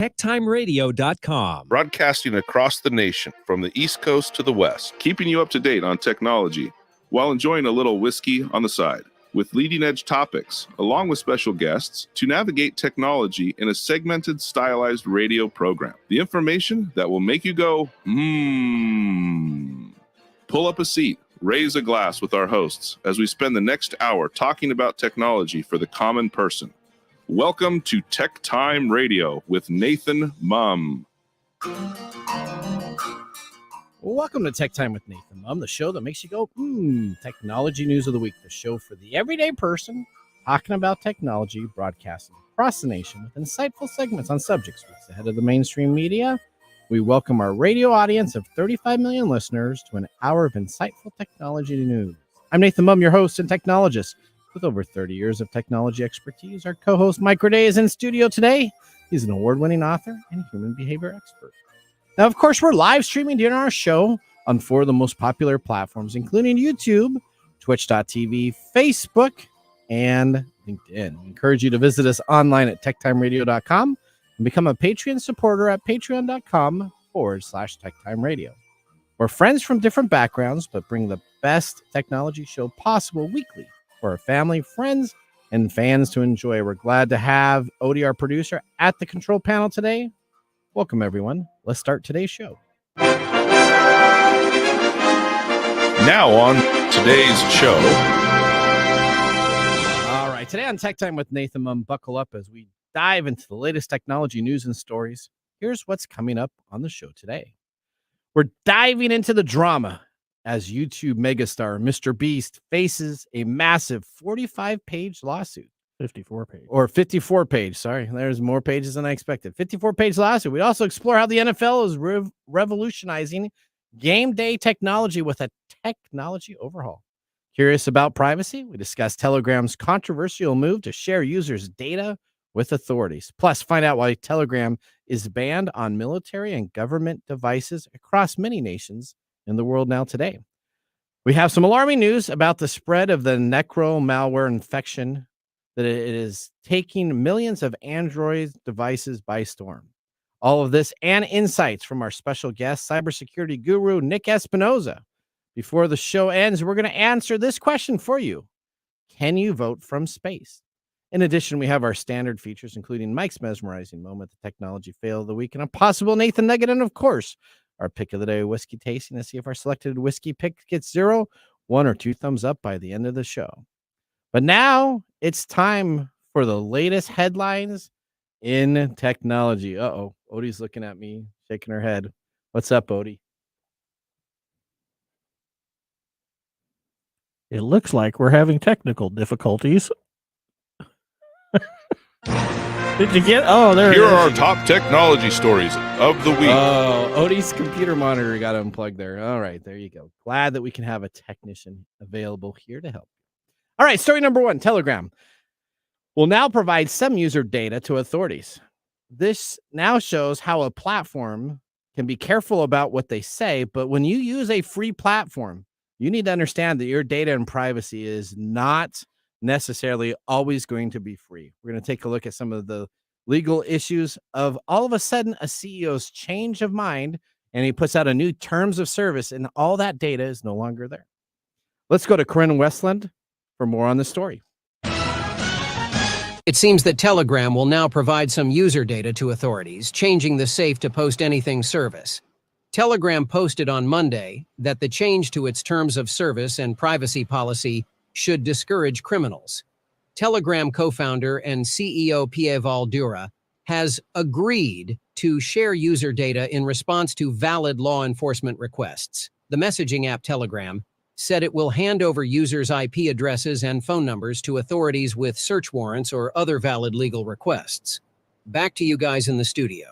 TechTimeRadio.com. Broadcasting across the nation from the East Coast to the West, keeping you up to date on technology while enjoying a little whiskey on the side, with leading-edge topics, along with special guests, to navigate technology in a segmented, stylized radio program. The information that will make you go, Pull up a seat, raise a glass with our hosts as we spend the next hour talking about technology for the common person. Welcome to Tech Time Radio with Nathan Mumm. Welcome to Tech Time with Nathan Mumm, the show that makes you go, Technology News of the Week, the show for the everyday person talking about technology, broadcasting across the nation with insightful segments on subjects weeks ahead of the mainstream media. We welcome our radio audience of 35 million listeners to an hour of insightful technology news. I'm Nathan Mumm, your host and technologist. With over 30 years of technology expertise, our co-host Mike Raday is in studio today. He's an award-winning author and human behavior expert. Now, of course, we're live streaming during our show on 4 of the most popular platforms, including YouTube, Twitch.tv, Facebook, and LinkedIn. We encourage you to visit us online at techtimeradio.com and become a Patreon supporter at patreon.com/TechTimeRadio. We're friends from different backgrounds, but bring the best technology show possible weekly for our family, friends, and fans to enjoy. We're glad to have Odie, our producer, at the control panel today. Welcome, everyone. Let's start today's show. Now on today's show. All right, today on Tech Time with Nathan Mumm, buckle up as we dive into the latest technology news and stories. Here's what's coming up on the show today. We're diving into the drama as YouTube megastar Mr. Beast faces a massive 45-page lawsuit. 54-page. Sorry, there's more pages than I expected. 54-page lawsuit. We also explore how the NFL is revolutionizing game day technology with a technology overhaul. Curious about privacy? We discuss Telegram's controversial move to share users' data with authorities. Plus, find out why Telegram is banned on military and government devices across many nations in the world now today. We have some alarming news about the spread of the Necro malware infection, that it is taking millions of Android devices by storm. All of this and insights from our special guest, cybersecurity guru Nick Espinosa. Before the show ends, we're going to answer this question for you. Can you vote from space? In addition, we have our standard features, including Mike's mesmerizing moment, the technology fail of the week, and a possible Nathan Nugget, and of course, our pick of the day whiskey tasting to see if our selected whiskey pick gets 0, 1, or 2 thumbs up by the end of the show. But now it's time for the latest headlines in technology. Uh-oh, Odie's looking at me, shaking her head. What's up, Odie? It looks like we're having technical difficulties. Did you get? Oh, there. Here are our top technology stories of the week. Oh, Odie's computer monitor got unplugged there. All right, there you go. Glad that we can have a technician available here to help. All right, story number 1, Telegram will now provide some user data to authorities. This now shows how a platform can be careful about what they say, but when you use a free platform, you need to understand that your data and privacy is not necessarily always going to be free. We're going to take a look at some of the legal issues of all of a sudden a CEO's change of mind, and he puts out a new terms of service, and all that data is no longer there. Let's go to Corinne Westland for more on the story. It seems that Telegram will now provide some user data to authorities, changing the safe to post anything service. Telegram posted on Monday that the change to its terms of service and privacy policy should discourage criminals. Telegram co-founder and CEO Pieval Dura has agreed to share user data in response to valid law enforcement requests. The messaging app Telegram said it will hand over users' IP addresses and phone numbers to authorities with search warrants or other valid legal requests. Back to you guys in the studio.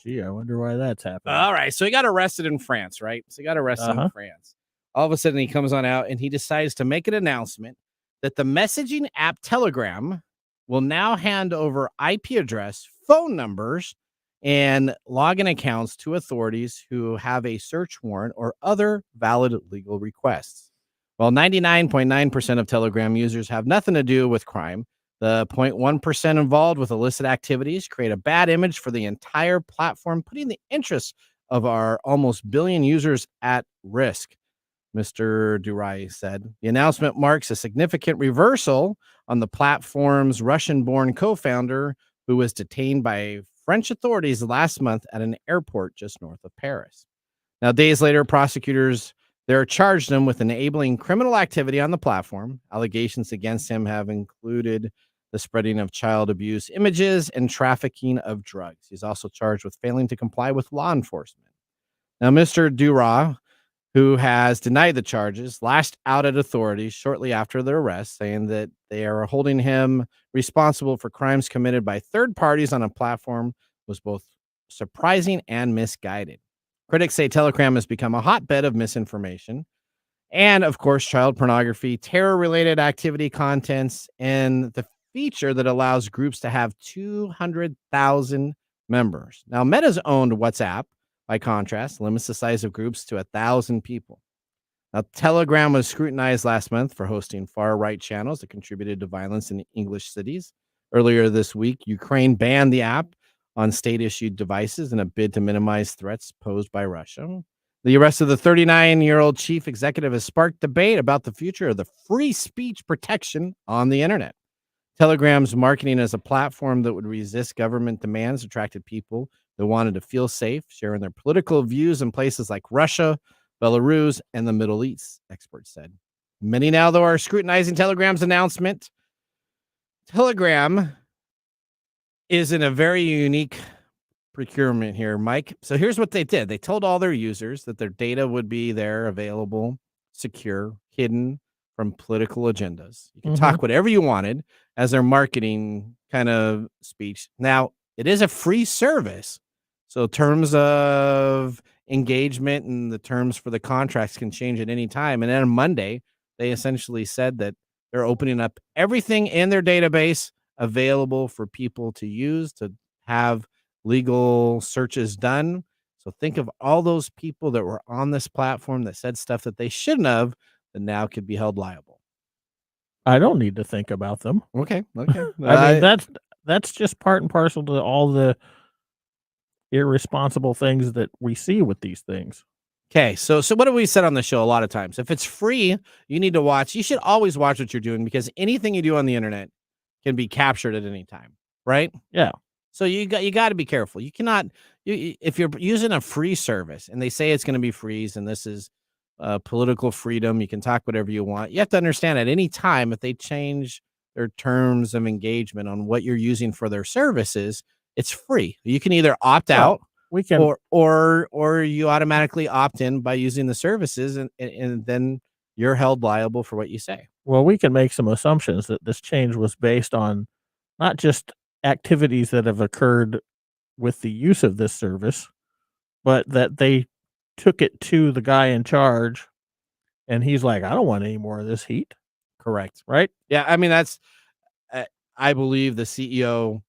Gee, I wonder why that's happening. All right, so he got arrested in France, right? So he got arrested in France. All of a sudden, he comes on out and he decides to make an announcement that the messaging app Telegram will now hand over IP address, phone numbers, and login accounts to authorities who have a search warrant or other valid legal requests. While 99.9% of Telegram users have nothing to do with crime, The 0.1% involved with illicit activities create a bad image for the entire platform, putting the interests of our almost billion users at risk, Mr. Durai said. The announcement marks a significant reversal on the platform's Russian-born co-founder, who was detained by French authorities last month at an airport just north of Paris. Now, days later, prosecutors there charged him with enabling criminal activity on the platform. Allegations against him have included the spreading of child abuse images and trafficking of drugs. He's also charged with failing to comply with law enforcement. Now, Mr. Durai, who has denied the charges, lashed out at authorities shortly after the arrest, saying that they are holding him responsible for crimes committed by third parties on a platform was both surprising and misguided. Critics say Telegram has become a hotbed of misinformation and, of course, child pornography, terror-related activity contents, and the feature that allows groups to have 200,000 members. Now, Meta's owned WhatsApp, by contrast, limits the size of groups to 1,000 people. Now, Telegram was scrutinized last month for hosting far-right channels that contributed to violence in English cities. Earlier this week, Ukraine banned the app on state-issued devices in a bid to minimize threats posed by Russia. The arrest of the 39-year-old chief executive has sparked debate about the future of the free speech protection on the internet. Telegram's marketing as a platform that would resist government demands attracted people that wanted to feel safe, sharing their political views in places like Russia, Belarus, and the Middle East, experts said. Many now, though, are scrutinizing Telegram's announcement. Telegram is in a very unique procurement here, Mike. So here's what they did. They told all their users that their data would be there, available, secure, hidden from political agendas. You can talk whatever you wanted as their marketing kind of speech. Now, it is a free service. So terms of engagement and the terms for the contracts can change at any time. And then on Monday, they essentially said that they're opening up everything in their database available for people to use, to have legal searches done. So think of all those people that were on this platform that said stuff that they shouldn't have, that now could be held liable. I don't need to think about them. Okay. I mean, that's just part and parcel to all the irresponsible things that we see with these things. Okay, so what have we said on the show a lot of times? If it's free, you need to watch. You should always watch what you're doing, because anything you do on the internet can be captured at any time, right? Yeah. So you got to be careful. You cannot, if you're using a free service and they say it's going to be free and this is political freedom, you can talk whatever you want. You have to understand at any time, if they change their terms of engagement on what you're using for their services, it's free. You can either opt out, we can, or you automatically opt in by using the services, and then you're held liable for what you say. Well, we can make some assumptions that this change was based on not just activities that have occurred with the use of this service, but that they took it to the guy in charge and he's like, I don't want any more of this heat. Correct. Right? Yeah. I mean, that's, I believe the CEO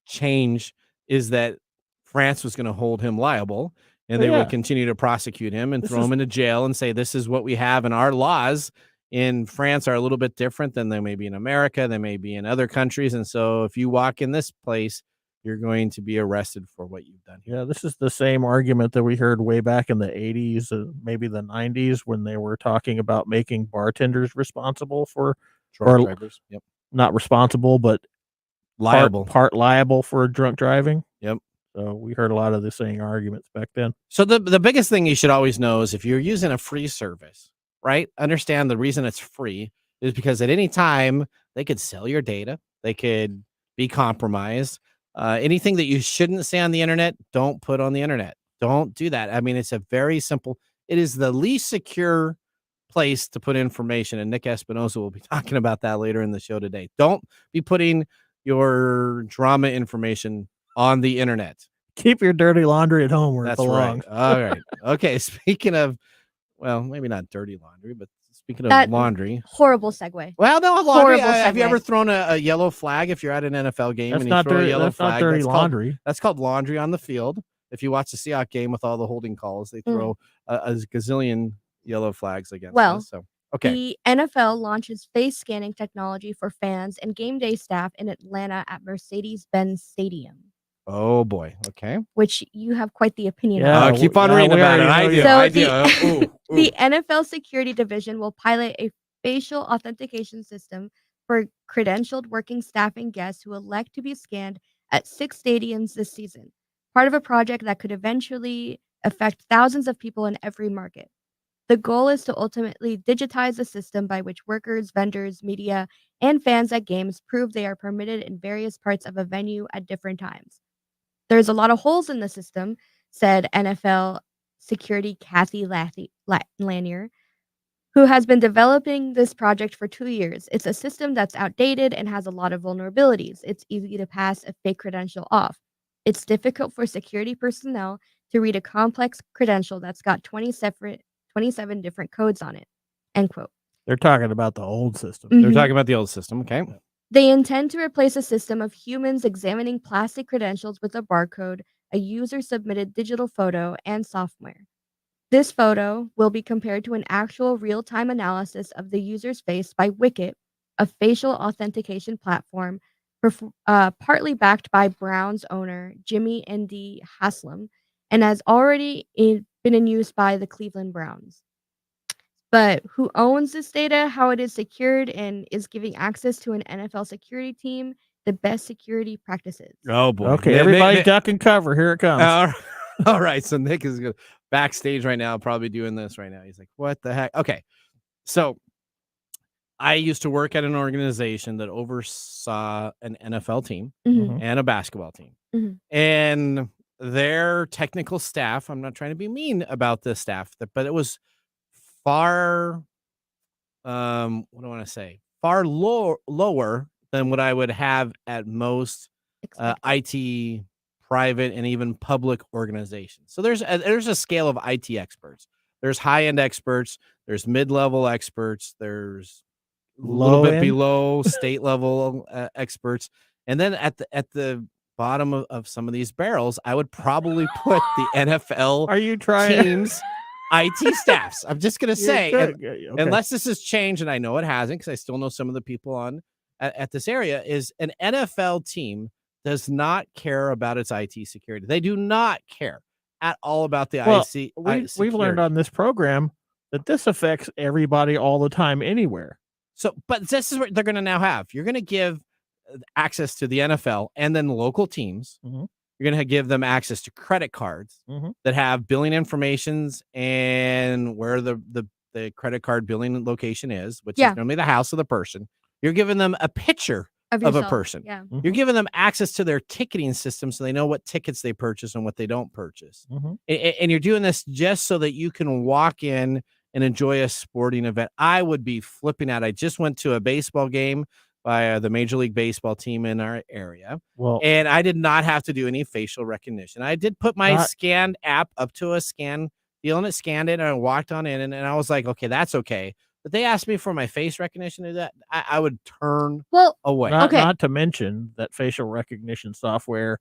change is that France was going to hold him liable, and they would continue to prosecute him and throw him into jail and say, this is what we have, and our laws in France are a little bit different than they may be in America. They may be in other countries. And so if you walk in this place, you're going to be arrested for what you've done here. Yeah, this is the same argument that we heard way back in the 80s, maybe the 90s, when they were talking about making bartenders responsible for drunk drivers. Yep. Not responsible, but liable. Part liable for drunk driving. Yep. So we heard a lot of the same arguments back then. So the biggest thing you should always know is if you're using a free service, right? Understand the reason it's free is because at any time they could sell your data. They could be compromised. Anything that you shouldn't say on the internet, don't put on the internet. Don't do that. I mean, it's a very simple, it is the least secure place to put information. And Nick Espinosa will be talking about that later in the show today. Don't be putting your drama information on the internet. Keep your dirty laundry at home where it belongs. Right. All right. Okay. Speaking of, well, maybe not dirty laundry, but speaking of laundry. Horrible segue. Well, no, laundry. Horrible Have you segue. ever thrown a yellow flag if you're at an NFL game That's and you not throw dirty, a yellow that's flag? not dirty laundry. That's called laundry on the field. If you watch the Seahawks game with all the holding calls, they throw a gazillion yellow flags against us. So Okay. The NFL launches face scanning technology for fans and game day staff in Atlanta at Mercedes-Benz Stadium, Oh boy. Okay. which you have quite the opinion Yeah, on. Keep on yeah, reading we about it. already I know do. you. So I the- do. Ooh, The NFL security division will pilot a facial authentication system for credentialed working staff and guests who elect to be scanned at 6 stadiums this season, part of a project that could eventually affect thousands of people in every market. The goal is to ultimately digitize the system by which workers, vendors, media, and fans at games prove they are permitted in various parts of a venue at different times. There's a lot of holes in the system, said NFL security Kathy Lanier, who has been developing this project for 2 years. It's a system that's outdated and has a lot of vulnerabilities. It's easy to pass a fake credential off. It's difficult for security personnel to read a complex credential that's got 27 different codes on it. End quote. They're talking about the old system. They're Mhm. talking about the old system. Okay. They intend to replace a system of humans examining plastic credentials with a barcode, a user-submitted digital photo, and software. This photo will be compared to an actual real-time analysis of the user's face by Wicket, a facial authentication platform partly backed by Brown's owner, Jimmy N.D. Haslam, and has already been in use by the Cleveland Browns. But who owns this data, how it is secured, and is giving access to an NFL security team the best security practices? Oh boy. Okay, Nick- everybody Nick- duck and cover. Here it comes. all right. So Nick is backstage right now, probably doing this right now. He's like, what the heck? Okay. So I used to work at an organization that oversaw an NFL team Mhm, and a basketball team. mhm. And their technical staff, I'm not trying to be mean about the staff, but it was far, what do I want to say? Far lower than what I would have at most Expected. IT private and even public organizations. So there's a scale of IT experts. There's high-end experts, there's mid-level experts, there's a little bit Low-end? below state level experts. And then at the bottom of some of these barrels, I would probably put the NFL Are you trying? teams IT staffs. I'm just going to say, Okay. unless this has changed, and I know it hasn't because I still know some of the people on at this area, is an NFL team does not care about its IT security. They do not care at all about the Well, IT we've learned on this program that this affects everybody all the time, anywhere. So, but this is what they're going to now have. You're going to give access to the NFL and then local teams. Mhm. You're going to give them access to credit cards Mhm. that have billing informations and where the credit card billing location is, which Yeah. is normally the house of the person. You're giving them a picture of a yourself, person. Yeah. You're giving them access to their ticketing system so they know what tickets they purchase and what they don't purchase. Mhm. And you're doing this just so that you can walk in and enjoy a sporting event. I would be flipping out. I just went to a baseball game by the Major League Baseball team in our area, Well, and I did not have to do any facial recognition. I did put my Not- scanned app up to a scan deal, and it scanned it, and I walked on in, and I was like, okay, that's okay. But they asked me for my face recognition, and that I would turn Well, away. not, Okay. not to mention that facial recognition software,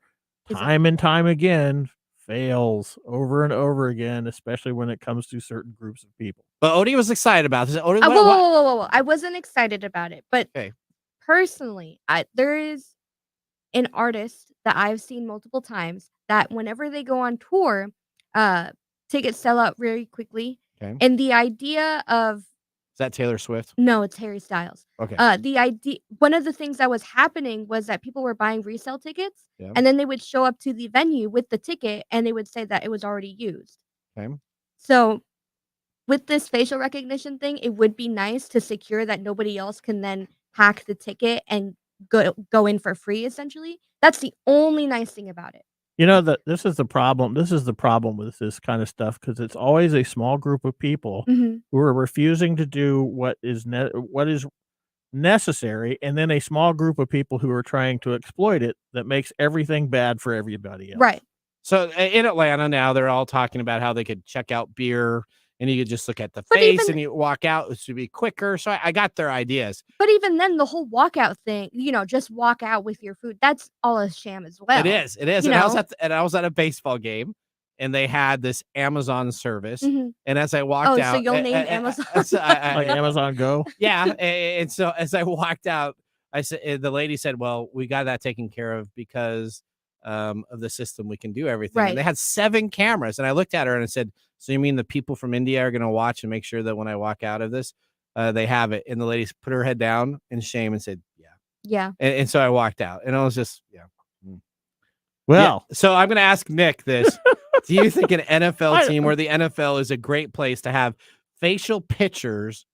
Is time and time again, fails over and over again, especially when it comes to certain groups of people. But Odie was excited about this. Odie, whoa. I wasn't excited about it, but Okay. personally, there is an artist that I've seen multiple times that whenever they go on tour, tickets sell out very quickly. Okay. And the idea of Is that Taylor Swift? no, it's Harry Styles. Okay. One of the things that was happening was that people were buying resale tickets, Yeah. and then they would show up to the venue with the ticket, and they would say that it was already used. Okay. So, with this facial recognition thing, it would be nice to secure that nobody else can then hack the ticket and go in for free. Essentially, that's the only nice thing about it. You know that this is the problem. This is the problem with this kind of stuff because it's always a small group of people Mhm. who are refusing to do what is necessary, and then a small group of people who are trying to exploit it that makes everything bad for everybody else. Right. So in Atlanta now, they're all talking about how they could check out beer and you could just look at the But face even- and you walk out. It should be quicker. So I got their ideas. But even then, the whole walkout thing, just walk out with your food, that's all a sham as well. It is. You And I was know? at a baseball game, and they had this Amazon service. Mhm. And as I walked out, so you'll name Amazon. Like Amazon Go. yeah. And so as I walked out, I said, the lady said, well, we got that taken care of because of the system. We can do everything. Right. And they had 7 cameras. And I looked at her and I said, so you mean the people from India are going to watch and make sure that when I walk out of this, they have it? And the lady put her head down in shame and said, yeah. Yeah. And so I walked out, and I was just, Well, So I'm going to ask Nick this. Do you think an NFL team where the NFL is a great place to have facial pictures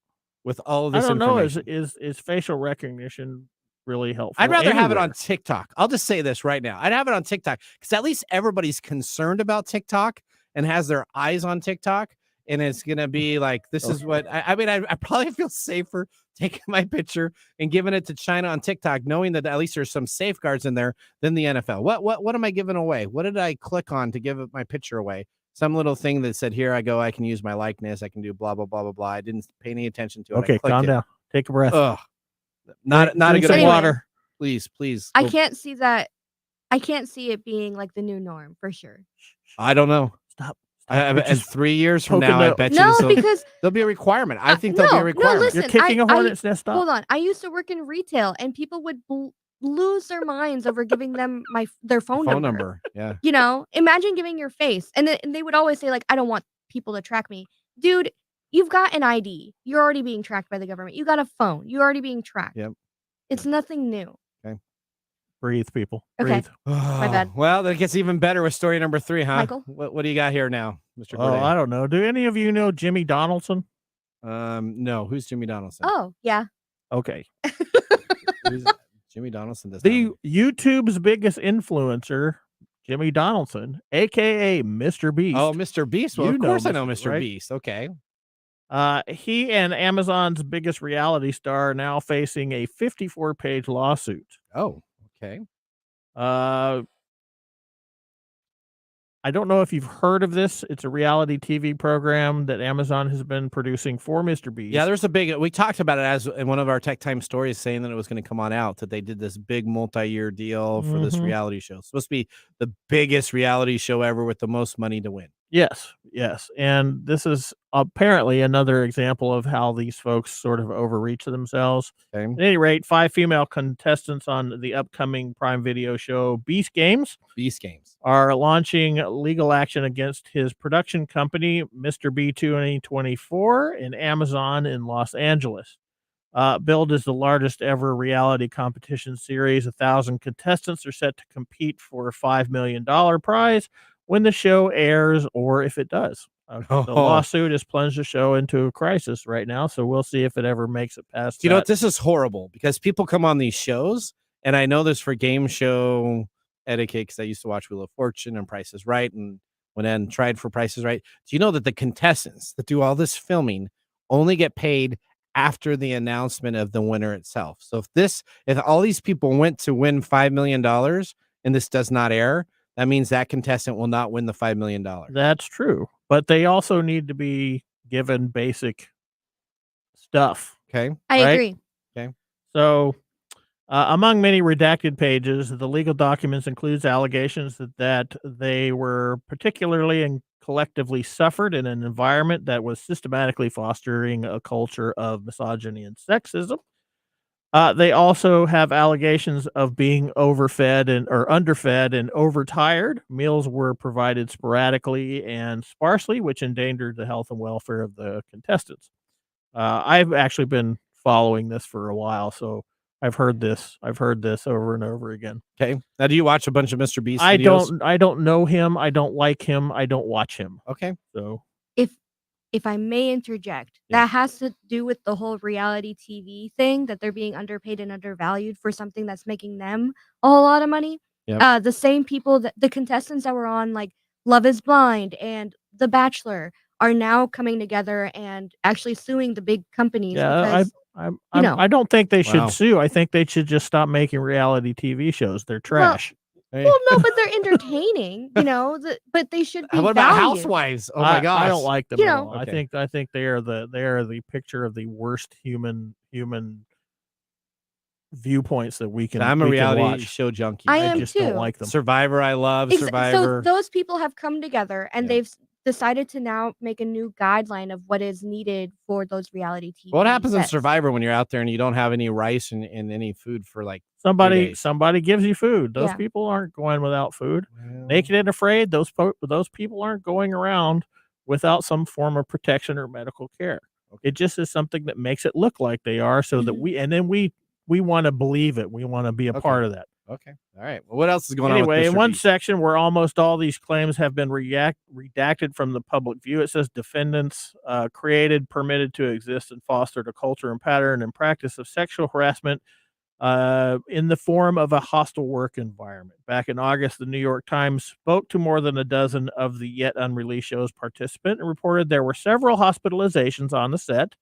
with all of this I don't know. information? Is facial recognition really helpful? I'd rather have it anywhere? on TikTok. I'll just say this right now. I'd have it on TikTok because at least everybody's concerned about TikTok and has their eyes on TikTok. And it's going to be like, this is what I mean. I probably feel safer taking my picture and giving it to China on TikTok, knowing that at least there's some safeguards in there than the NFL. What am I giving away? What did I click on to give my picture away? Some little thing that said, here I go. I can use my likeness. I can do blah, blah, blah, blah, blah. I didn't pay any attention to it. Okay, calm down. Take a breath. Ugh. Not a Drink good some idea. water. Please. I can't see that. I can't see it being like the new norm for sure. I don't know. Stop. And 3 years from poking now, I the- bet you No, there'll because be a requirement. I think there'll be a no, requirement. listen, You're kicking a hornet's nest up. hold on. I used to work in retail, and people would lose their minds over giving them their phone number. Yeah. You know, imagine giving your face, and they would always say like, "I don't want people to track me." Dude, you've got an ID. You're already being tracked by the government. You got a phone. You're already being tracked. Yep. It's nothing new. Breathe, people. Okay. Breathe. My bad. Well, that gets even better with story number 3, huh? Michael? What do you got here now, Mr. Oh, Gordon? I don't know. Do any of you know Jimmy Donaldson? No. Who's Jimmy Donaldson? Oh, yeah. Okay. Who's Jimmy Donaldson? Does The YouTube's biggest influencer, Jimmy Donaldson, aka Mr. Beast. Oh, Mr. Beast. Well, You of know course I know Mr. Mr. right? Beast. Okay. He and Amazon's biggest reality star are now facing a 54-page lawsuit. Oh, okay. I don't know if you've heard of this. It's a reality TV program that Amazon has been producing for Mr. Beast. Yeah, there's a big. We talked about it as in one of our Tech Time stories, saying that it was going to come on out. That they did this big multi-year deal for this reality show. It's supposed to be the biggest reality show ever with the most money to win. Yes. And this is apparently another example of how these folks sort of overreach themselves. Okay. At any rate, 5 female contestants on the upcoming Prime Video show Beast Games are launching legal action against his production company, Mr. B 2024, and Amazon in Los Angeles. Billed as the largest ever reality competition series, 1,000 contestants are set to compete for a $5 million prize when the show airs, or if it does. The lawsuit has plunged the show into a crisis right now, so we'll see if it ever makes it past. You know what? This is horrible because people come on these shows, and I know this for game show etiquette because I used to watch Wheel of Fortune and Price is Right, and when I tried for Price is Right. Do you know that the contestants that do all this filming only get paid after the announcement of the winner itself? So if all these people went to win $5 million and this does not air, that means that contestant will not win the $5 million. That's true, but they also need to be given basic stuff. Okay. I agree. Okay. So, among many redacted pages, the legal documents includes allegations that they were particularly and collectively suffered in an environment that was systematically fostering a culture of misogyny and sexism. They also have allegations of being overfed or underfed and overtired. Meals were provided sporadically and sparsely, which endangered the health and welfare of the contestants. I've actually been following this for a while, so I've heard this over and over again. Okay. Now, do you watch a bunch of Mr. Beast videos? I don't know him. I don't like him. I don't watch him. Okay. So If I may interject, Yeah. that has to do with the whole reality TV thing that they're being underpaid and undervalued for something that's making them a whole lot of money. Yep. The same people the contestants that were on like Love is Blind and The Bachelor are now coming together and actually suing the big companies. Yeah, because, I don't think they should Wow. sue. I think they should just stop making reality TV shows. They're trash. Hey. well, no, but they're entertaining, but they should be What about valued. Housewives? Oh my gosh. I don't like them You at know- all. Okay. I think they are the picture of the worst human viewpoints that we can. I'm a we can reality watch. show junkie. I am just too. don't like them. Survivor, I love Survivor. So those people have come together and Yeah. they've decided to now make a new guideline of what is needed for those reality TV. What happens in sets. Survivor when you're out there and you don't have any rice and any food for like 3 Somebody days? gives you food. Those Yeah. people aren't going without food. Well, Naked and afraid, those people aren't going around without some form of protection or medical care. It just is something that makes it look like they are, so that we want to believe it. We want to be a part of that. Okay. All right. Well, what else is going on? Anyway, with in Mr. one Beast? section where almost all these claims have been redacted from the public view, it says defendants created, permitted to exist, and fostered a culture and pattern and practice of sexual harassment in the form of a hostile work environment. Back in August, the New York Times spoke to more than a dozen of the yet unreleased show's participants and reported there were several hospitalizations on the set,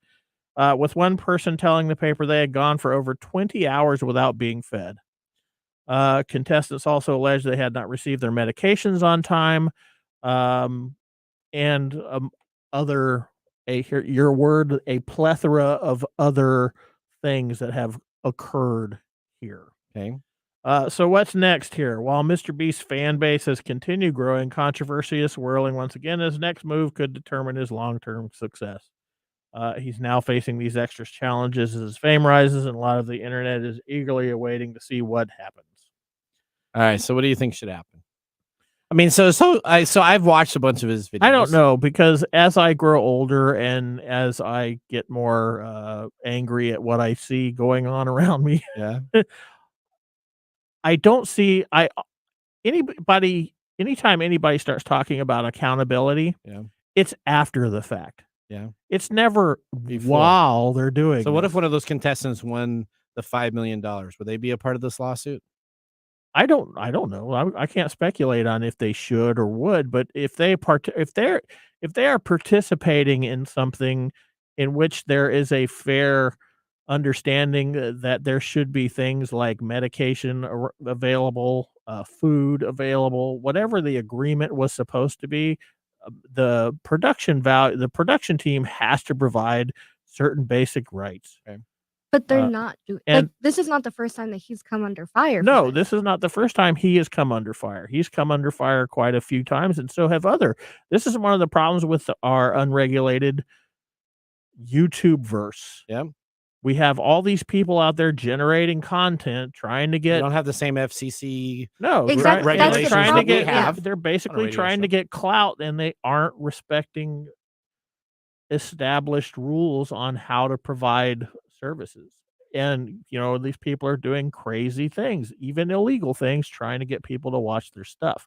with one person telling the paper they had gone for over 20 hours without being fed. Contestants also alleged they had not received their medications on time, and a plethora of other things that have occurred here. Okay. So what's next here? While Mr. Beast's fan base has continued growing, controversy is swirling once again. His next move could determine his long-term success. He's now facing these extra challenges as his fame rises, and a lot of the internet is eagerly awaiting to see what happens. All right. So what do you think should happen? I mean, so I've watched a bunch of his videos. I don't know, because as I grow older and as I get more angry at what I see going on around me, Yeah. I don't see anytime anybody starts talking about accountability, Yeah. it's after the fact. Yeah. It's never Before. while they're doing So what it. if one of those contestants won the $5 million? Would they be a part of this lawsuit? I don't know. I can't speculate on if they should or would, but if they are participating in something in which there is a fair understanding that there should be things like medication available, food available, whatever the agreement was supposed to be, the production team has to provide certain basic rights. Okay. But they're not doing. Like, this is not the first time that he's come under fire. No, this is not the first time he has come under fire. He's come under fire quite a few times, and so have other. This is one of the problems with our unregulated YouTube verse. Yeah. We have all these people out there generating content, trying to You get. don't have the same FCC. No, Exactly. That's the regulations problem. we have. They're on a basically radio trying show. to get clout, and they aren't respecting established rules on how to provide services. And these people are doing crazy things, even illegal things, trying to get people to watch their stuff.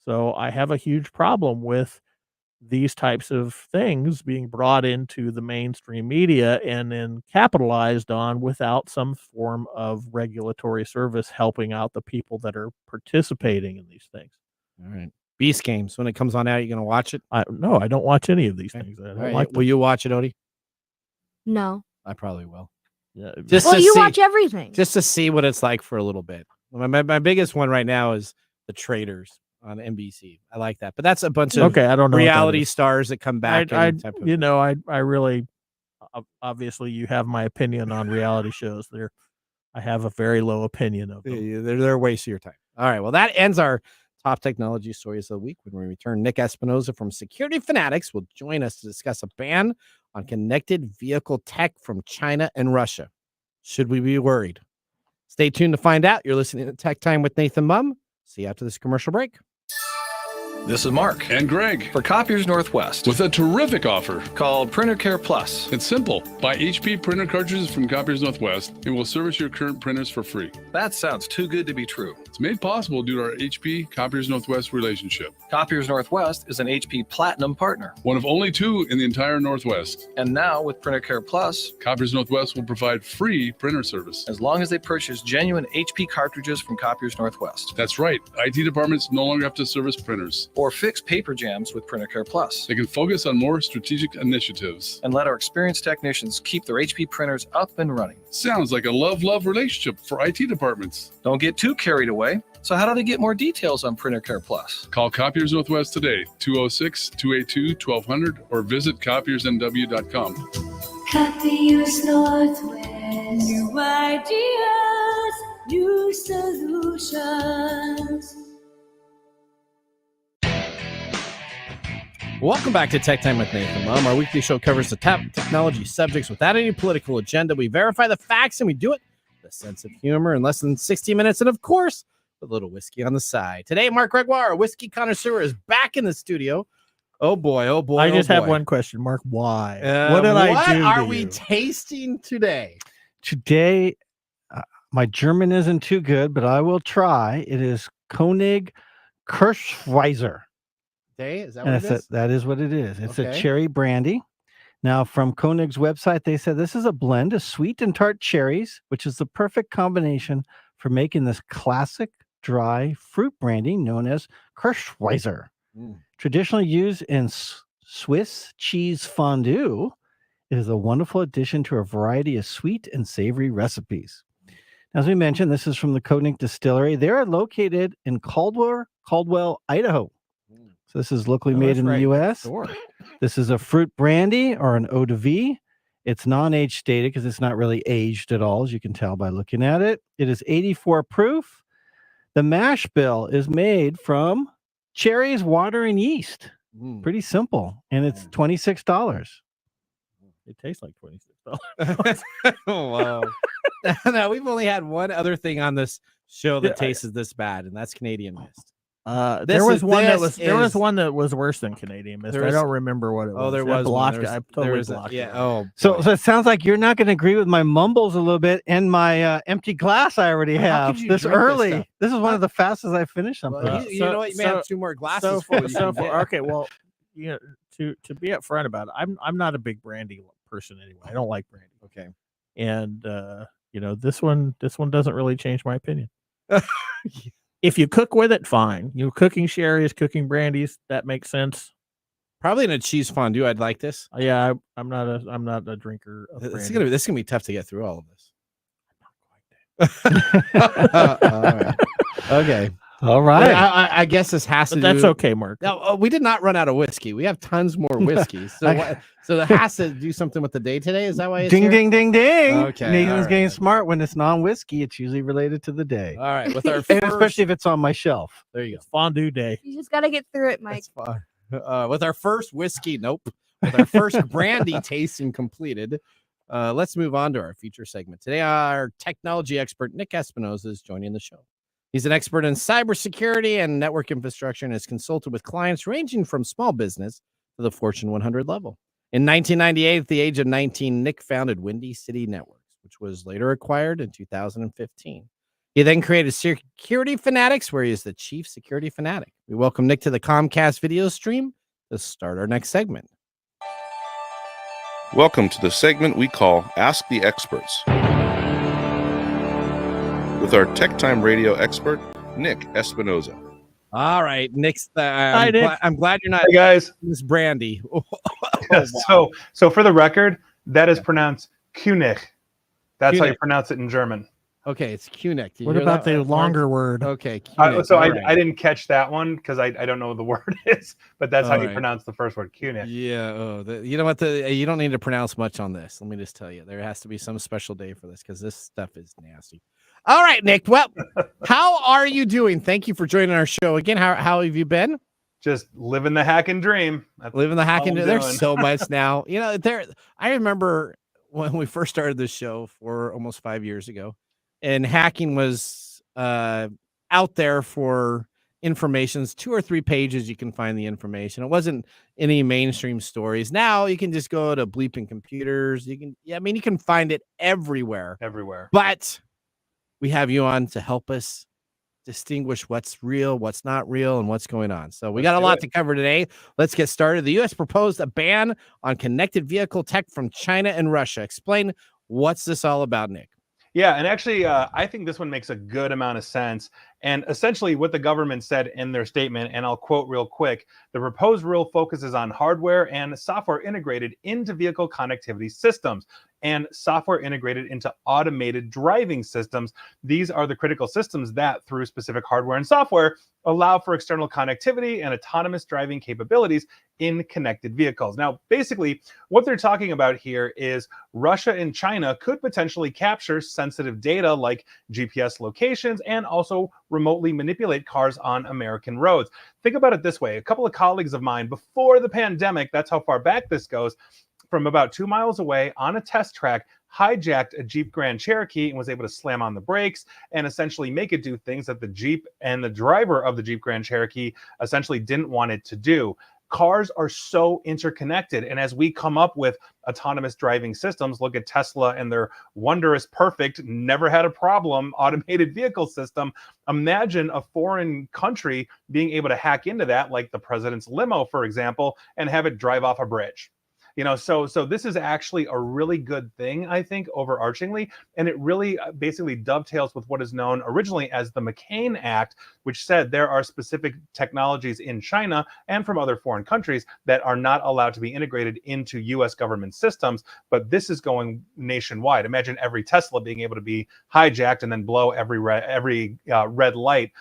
So I have a huge problem with these types of things being brought into the mainstream media and then capitalized on without some form of regulatory service helping out the people that are participating in these things. All right. Beast Games, when it comes on out, you going to watch it? No, I don't watch any of these Okay. things. I All don't right. like Will you watch it, Odie? No. I probably will. Yeah, Just Well, to you see- watch everything. Just to see what it's like for a little bit. My biggest one right now is The Traitors on NBC. I like that. But that's a bunch of okay. I don't know what that reality is. stars that come back. I and type of, I really, obviously you have my opinion on reality shows. I have a very low opinion of them. Yeah, they're a waste of your time. All right. Well, that ends our top technology stories of the week. When we return, Nick Espinosa from Security Fanatics will join us to discuss a ban on connected vehicle tech from China and Russia. Should we be worried? Stay tuned to find out. You're listening to Tech Time with Nathan Mumm. See you after this commercial break. This is Mark And Greg, for Copiers Northwest with a terrific offer. called Printer Care Plus. It's simple. Buy HP printer cartridges from Copiers Northwest and we'll service your current printers for free. That sounds too good to be true. It's made possible due to our HP Copiers Northwest relationship. Copiers Northwest is an HP Platinum partner. One of only 2 in the entire Northwest. And now with Printer Care Plus, Copiers Northwest will provide free printer service. as long as they purchase genuine HP cartridges from Copiers Northwest That's right. IT departments no longer have to service printers. or fix paper jams with Printer Care Plus. They can focus on more strategic initiatives. And let our experienced technicians keep their HP printers up and running. Sounds like a love-love relationship for IT departments. Don't get too carried away. So how do they get more details on Printer Care Plus? Call Copiers Northwest today, 206-282-1200, or visit copiersnw.com. Copiers Northwest. New ideas, new solutions. Welcome back to Tech Time with Nathan Mumm. Our weekly show covers the top technology subjects without any political agenda. We verify the facts and we do it with a sense of humor in less than 60 minutes. And of course, with a little whiskey on the side. Today, Mark Gregoire, a whiskey connoisseur, is back in the studio. Oh boy, oh boy. I just oh have boy. one question, Mark. Why? What did I do? What are to we you? tasting today? Today, my German isn't too good, but I will try. It is Koenig Kirschweiser. Is that And what it is? that is what it is. It's a Okay. cherry brandy. Now, from Koenig's website, they said this is a blend of sweet and tart cherries, which is the perfect combination for making this classic dry fruit brandy known as Kirschweiser. Traditionally used in Swiss cheese fondue, it is a wonderful addition to a variety of sweet and savory recipes. As we mentioned, this is from the Koenig Distillery. They are located in Caldwell, Idaho. So this is locally made in the U.S. This is a fruit brandy or an eau de vie. It's non-age stated because it's not really aged at all, as you can tell by looking at it. It is 84 proof. The mash bill is made from cherries, water, and yeast. Pretty simple. And it's $26. It tastes like $26. Wow. Now, we've only had one other thing on this show that Yeah, tastes this bad, and that's Canadian Mist. There was one that this was is- worse than Canadian Mist. There I was- don't remember what it was. Oh, there I was one. blocked There it. was- I there totally was blocked yeah. it. Oh, So boy. it sounds like you're not going to agree with my mumbles a little bit and my empty glass I already How have could you this drink this early. stuff? This is one of the fastest I finished something. Well, you know what? You may have two more glasses full. Okay, well, you know, to be upfront about it, I'm not a big brandy person anyway. I don't like brandy. Okay. And this one doesn't really change my opinion. If you cook with it, fine. Cooking sherries, cooking brandies, that makes sense. Probably in a cheese fondue, I'd like this. Yeah, I'm not a drinker of This brandy. is gonna be tough to get through all of this. All right. Okay. All right. I guess this has to. But that's do... okay, Mark. No, we did not run out of whiskey. We have tons more whiskey. So, so that has to do something with the day today. Is that why? It's Ding, here? ding, ding, ding. Okay, Nathan's all right. getting smart. When it's non-whiskey, it's usually related to the day. All right. With our And first, especially if it's on my shelf. there you go. Fondue day. You just gotta get through it, Mike. That's fine. With our first whiskey, with our first brandy tasting completed, let's move on to our feature segment. Today, our technology expert, Nick Espinosa, is joining the show. He's an expert in cybersecurity and network infrastructure and has consulted with clients ranging from small business to the Fortune 100 level. In 1998, at the age of 19, Nick founded Windy City Networks, which was later acquired in 2015. He then created Security Fanatics, where he is the chief security fanatic. We welcome Nick to the Comcast video stream to start our next segment. Welcome to the segment we call Ask the Experts, with our Tech Time Radio expert, Nick Espinosa. All right, Nick's. Hi, Nick. I'm glad you're not Hey guys. Miss Brandy. Yes, so for the record, that is pronounced König. That's how you König. pronounce it in German. Okay, it's König. What about the longer word? Okay, So König. All right. I didn't catch that one because I don't know what the word is, but that's how All you right. pronounce the first word, König. Yeah. Oh, you know what? You don't need to pronounce much on this. Let me just tell you, there has to be some special day for this because this stuff is nasty. All right, Nick. Well, how are you doing? Thank you for joining our show again. How have you been? Just living the hacking dream. That's Living the hacking. all I'm There's doing. so much now. I remember when we first started this show for almost 5 years ago, and hacking was out there for information's 2 or 3 pages. You can find the information. It wasn't any mainstream stories. Now you can just go to Bleeping Computers. You can find it everywhere. Everywhere. But we have you on to help us distinguish what's real, what's not real, and what's going on. So we got a lot to cover today. Let's get started. The U.S. proposed a ban on connected vehicle tech from China and Russia. Explain what's this all about, Nick. Yeah, and actually, I think this one makes a good amount of sense. And essentially what the government said in their statement, and I'll quote real quick, the proposed rule focuses on hardware and software integrated into vehicle connectivity systems. and software integrated into automated driving systems. These are the critical systems that, through specific hardware and software, allow for external connectivity and autonomous driving capabilities in connected vehicles. Now, basically, what they're talking about here is Russia and China could potentially capture sensitive data like GPS locations and also remotely manipulate cars on American roads. Think about it this way. A couple of colleagues of mine, before the pandemic, that's how far back this goes, from about 2 miles away on a test track, hijacked a Jeep Grand Cherokee and was able to slam on the brakes and essentially make it do things that the Jeep and the driver of the Jeep Grand Cherokee essentially didn't want it to do. Cars are so interconnected, and as we come up with autonomous driving systems, look at Tesla and their wondrous, perfect, never had a problem automated vehicle system. Imagine a foreign country being able to hack into that, like the president's limo, for example, and have it drive off a bridge. So this is actually a really good thing, I think, overarchingly, and it really basically dovetails with what is known originally as the McCain Act, which said there are specific technologies in China and from other foreign countries that are not allowed to be integrated into U.S. government systems, but this is going nationwide. Imagine every Tesla being able to be hijacked and then blow every red light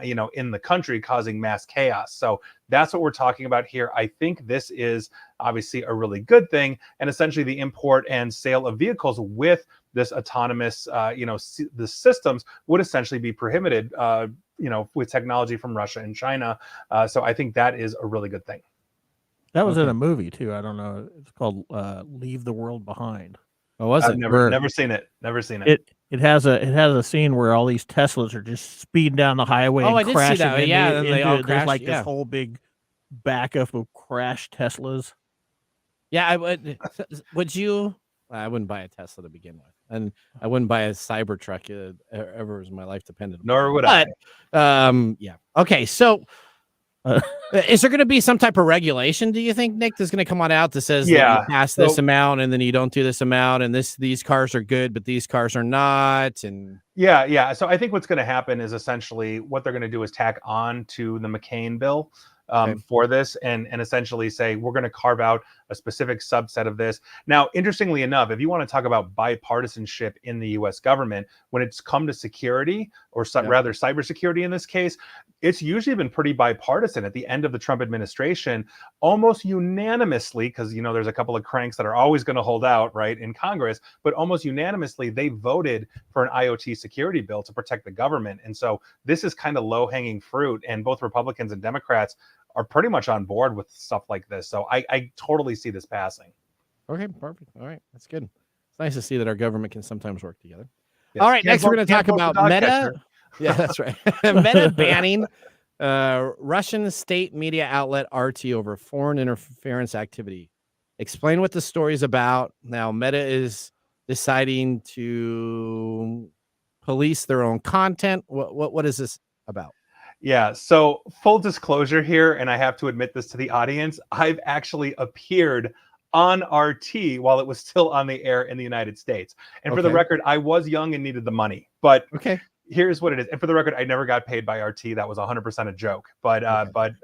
in the country, causing mass chaos. So that's what we're talking about here. I think this is obviously a really good thing, and essentially the import and sale of vehicles with this autonomous, the systems would essentially be prohibited, with technology from Russia and China. So I think that is a really good thing. That was in a movie too. I don't know. It's called "Leave the World Behind." Oh, was it? I've never seen it. Never seen it. It has a scene where all these Teslas are just speeding down the highway. Oh, and I did see crashing that. Yeah, then they all there's crashed, like yeah. this whole big backup of crashed Teslas. Yeah, I would. Would you? I wouldn't buy a Tesla to begin with, and I wouldn't buy a Cybertruck ever as my life depended on. Nor would I. Yeah. Okay, so is there going to be some type of regulation? Do you think, Nick, that's going to come on out that says that you pass this amount and then you don't do this amount, and these cars are good, but these cars are not? And yeah. So I think what's going to happen is essentially what they're going to do is tack on to the McCain bill for this, and essentially say we're going to carve out a specific subset of this. Now, interestingly enough, if you want to talk about bipartisanship in the U.S. government, when it's come to security, or rather cybersecurity in this case, it's usually been pretty bipartisan. At the end of the Trump administration, almost unanimously, because there's a couple of cranks that are always going to hold out, right, in Congress, but almost unanimously they voted for an IoT security bill to protect the government. And so this is kind of low-hanging fruit, and both Republicans and Democrats are pretty much on board with stuff like this. So I totally see this passing. Okay, perfect. All right, that's good. It's nice to see that our government can sometimes work together. Yes. All right, next we're going to talk about Meta. Yeah, that's right. Meta banning Russian state media outlet RT over foreign interference activity. Explain what the story is about. Now, Meta is deciding to police their own content. What is this about? Yeah, so full disclosure here, and I have to admit this to the audience, I've actually appeared on RT while it was still on the air in the United States. And for the record, I was young and needed the money. But here's what it is. And for the record, I never got paid by RT. That was 100% a joke. But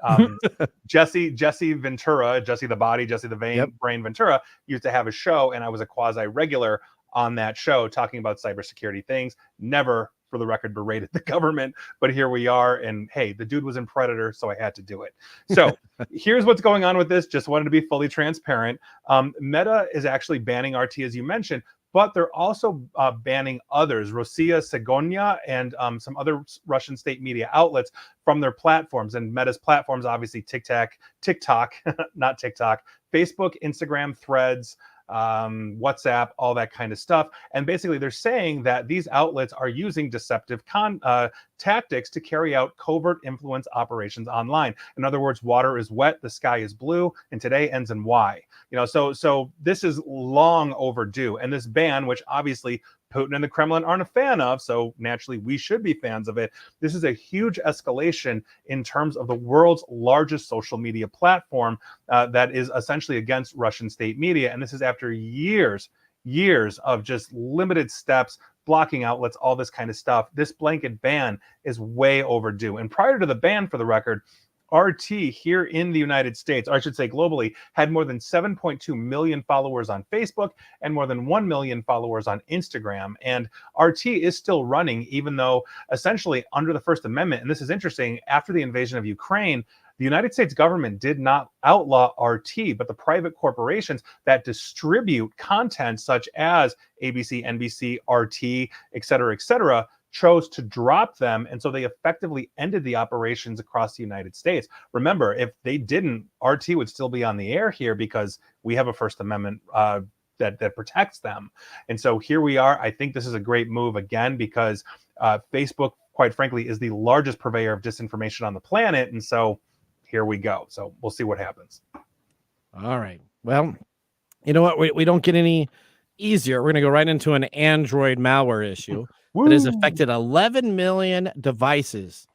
Jesse Ventura, Jesse the Body, Jesse the Brain Ventura used to have a show, and I was a quasi-regular on that show talking about cybersecurity things. Never, for the record, berated the government, but here we are. And hey, the dude was in Predator, so I had to do it. So here's what's going on with this. Just wanted to be fully transparent. Meta is actually banning RT, as you mentioned, but they're also banning others, Rossiya Segonya and some other Russian state media outlets from their platforms. And Meta's platforms, obviously TikTok, not TikTok, Facebook, Instagram, Threads, WhatsApp, all that kind of stuff. And basically they're saying that these outlets are using deceptive tactics to carry out covert influence operations online. In other words, water is wet, the sky is blue, and today ends in Y. So this is long overdue. And this ban, which obviously Putin and the Kremlin aren't a fan of, so naturally we should be fans of it. This is a huge escalation in terms of the world's largest social media platform that is essentially against Russian state media. And this is after years of just limited steps, blocking outlets, all this kind of stuff. This blanket ban is way overdue. And prior to the ban, for the record, RT here in the United States, or I should say globally, had more than 7.2 million followers on Facebook and more than 1 million followers on Instagram. And RT is still running, even though essentially under the First Amendment, and this is interesting, after the invasion of Ukraine, the United States government did not outlaw RT, but the private corporations that distribute content such as ABC, NBC, RT, et cetera, chose to drop them. And so they effectively ended the operations across the United States. Remember, if they didn't, RT would still be on the air here because we have a First Amendment that protects them. And so here we are. I think this is a great move again because Facebook, quite frankly, is the largest purveyor of disinformation on the planet. And so here we go. So we'll see what happens. All right. Well, you know what? We don't get any easier. We're going to go right into an Android malware issue that has affected 11 million devices,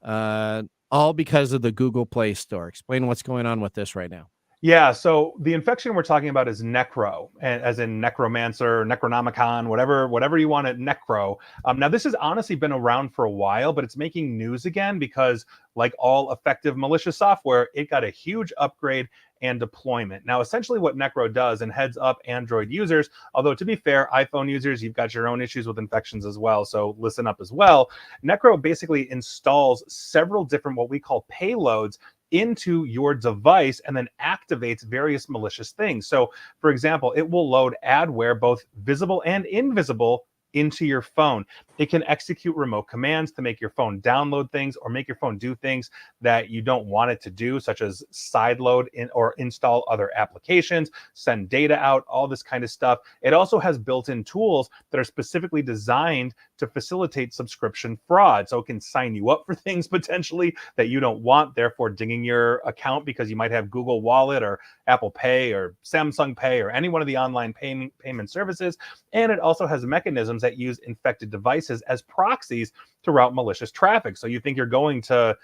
all because of the Google Play Store. Explain what's going on with this right now. Yeah, so the infection we're talking about is Necro, as in necromancer, Necronomicon, whatever you want it, Necro. Now, this has honestly been around for a while, but it's making news again because, like all effective malicious software, it got a huge upgrade and deployment. Now, essentially what Necro does, and heads up Android users, although to be fair, iPhone users, you've got your own issues with infections as well, so listen up as well. Necro basically installs several different what we call payloads into your device and then activates various malicious things. So, for example, it will load adware, both visible and invisible, into your phone. It can execute remote commands to make your phone download things or make your phone do things that you don't want it to do, such as sideload in or install other applications, send data out, all this kind of stuff. It also has built-in tools that are specifically designed to facilitate subscription fraud. So it can sign you up for things potentially that you don't want, therefore dinging your account because you might have Google Wallet or Apple Pay or Samsung Pay or any one of the online payment services. And it also has mechanisms that use infected devices as proxies to route malicious traffic. So you think you're going to,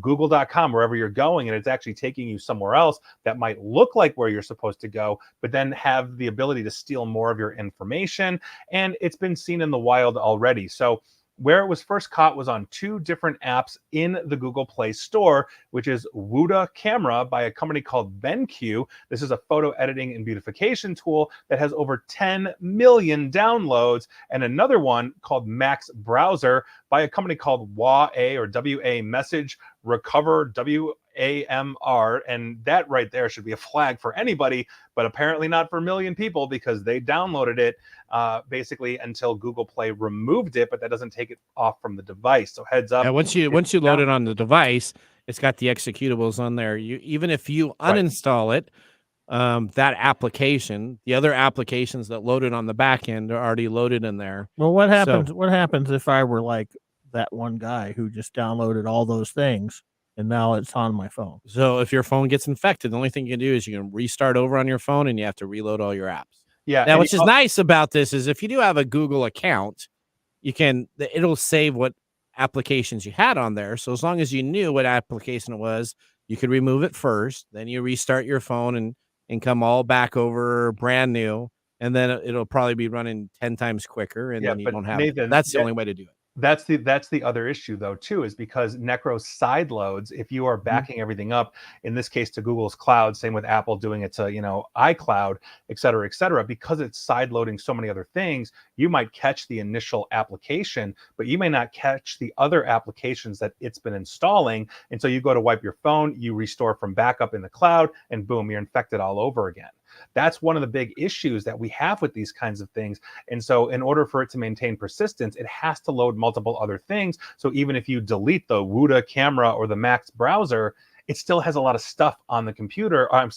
google.com, wherever you're going, and it's actually taking you somewhere else that might look like where you're supposed to go, but then have the ability to steal more of your information. And it's been seen in the wild already. So where it was first caught was on two different apps in the Google Play Store, which is Wuda Camera by a company called BenQ. This is a photo editing and beautification tool that has over 10 million downloads, and another one called Max Browser by a company called WA Message Recover WAMR, and that right there should be a flag for anybody, but apparently not for a million people because they downloaded it basically until Google Play removed it, but that doesn't take it off from the device. So heads up. Yeah, once you load it on the device, it's got the executables on there. Even if you uninstall it, that application, the other applications that loaded on the back end are already loaded in there. Well, what happens? What happens if I were like that one guy who just downloaded all those things and now it's on my phone? So if your phone gets infected, the only thing you can do is you can restart over on your phone and you have to reload all your apps. Yeah. Now, which is nice about this is if you do have a Google account, it'll save what applications you had on there. So as long as you knew what application it was, you could remove it first, then you restart your phone and come all back over brand new. And then it'll probably be running 10 times quicker. And then you don't have Nathan, that's the only way to do it. That's the other issue though too, is because Necro side loads, if you are backing everything up, in this case to Google's cloud, same with Apple doing it to iCloud, et cetera, because it's side loading so many other things, you might catch the initial application, but you may not catch the other applications that it's been installing. And so you go to wipe your phone, you restore from backup in the cloud, and boom, you're infected all over again. That's one of the big issues that we have with these kinds of things. And so in order for it to maintain persistence, it has to load multiple other things. So even if you delete the Wuda Camera or the Max Browser, it still has a lot of stuff on the computer, on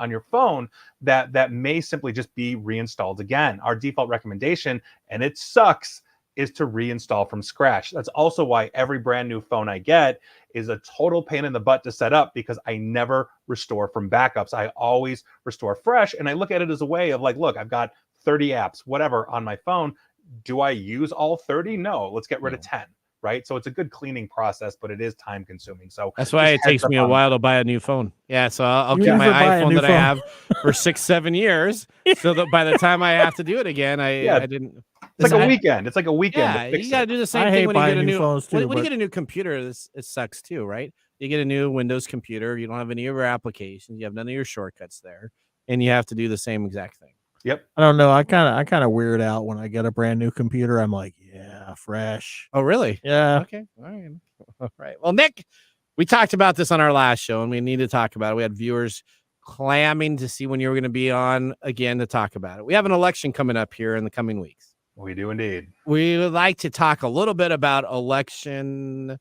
your phone, that may simply just be reinstalled again. Our default recommendation, and it sucks, is to reinstall from scratch. That's also why every brand new phone I get is a total pain in the butt to set up, because I never restore from backups. I always restore fresh, and I look at it as a way of like, look, I've got 30 apps, whatever, on my phone. Do I use all 30? No, let's get rid of 10. Right. So it's a good cleaning process, but it is time consuming. So that's why it takes me a while to buy a new phone. Yeah. So I'll keep my iPhone that I have for 6-7 years. So that by the time I have to do it again, I didn't. It's like a weekend. It's like a weekend. Yeah, you got to do the same thing when you get a new phone. When you get a new computer, it sucks too, right? You get a new Windows computer. You don't have any of your applications. You have none of your shortcuts there, and you have to do the same exact thing. Yep. I don't know. I kind of weird out when I get a brand new computer. I'm like, yeah, fresh. Oh, really? Yeah. Okay. All right. All right. Well, Nick, we talked about this on our last show, and we need to talk about it. We had viewers clamming to see when you were going to be on again to talk about it. We have an election coming up here in the coming weeks. We do indeed. We would like to talk a little bit about election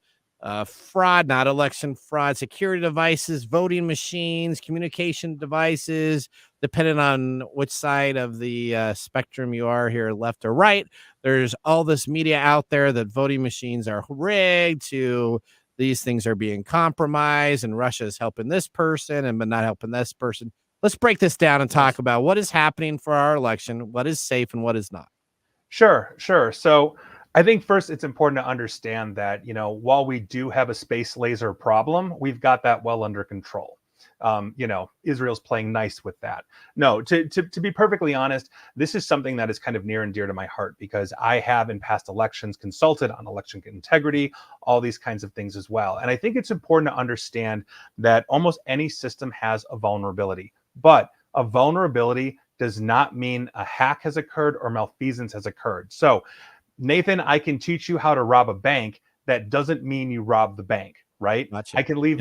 fraud, not election fraud, security devices, voting machines, communication devices, depending on which side of the spectrum you are here, left or right. There's all this media out there that voting machines are rigged, to these things are being compromised, and Russia is helping this person and but not helping this person. Let's break this down and talk about what is happening for our election, what is safe and what is not. Sure. So I think first it's important to understand that, while we do have a space laser problem, we've got that well under control. Israel's playing nice with that. No, to be perfectly honest, this is something that is kind of near and dear to my heart, because I have in past elections consulted on election integrity, all these kinds of things as well. And I think it's important to understand that almost any system has a vulnerability, but a vulnerability does not mean a hack has occurred or malfeasance has occurred. So, Nathan, I can teach you how to rob a bank. That doesn't mean you rob the bank, right? Gotcha. I can leave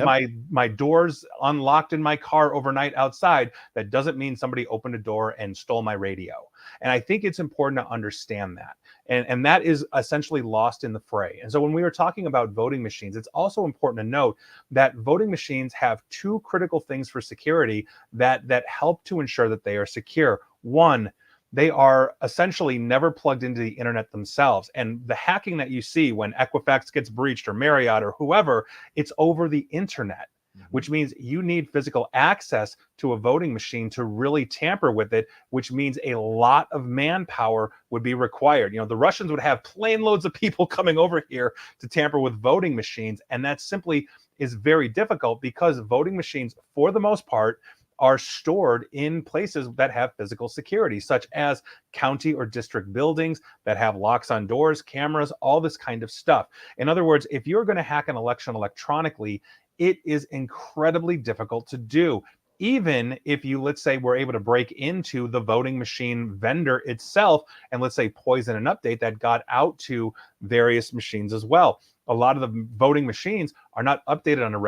my doors unlocked in my car overnight outside. That doesn't mean somebody opened a door and stole my radio. And I think it's important to understand that. And that is essentially lost in the fray. And so when we were talking about voting machines, it's also important to note that voting machines have two critical things for security that help to ensure that they are secure. One, they are essentially never plugged into the internet themselves. And the hacking that you see when Equifax gets breached or Marriott or whoever, it's over the internet, which means you need physical access to a voting machine to really tamper with it, which means a lot of manpower would be required. The Russians would have plane loads of people coming over here to tamper with voting machines. And that simply is very difficult, because voting machines, for the most part, are stored in places that have physical security, such as county or district buildings that have locks on doors, cameras, all this kind of stuff. In other words, if you're going to hack an election electronically, it is incredibly difficult to do. Even if you, let's say, were able to break into the voting machine vendor itself and, let's say, poison an update that got out to various machines as well. A lot of the voting machines are not updated on a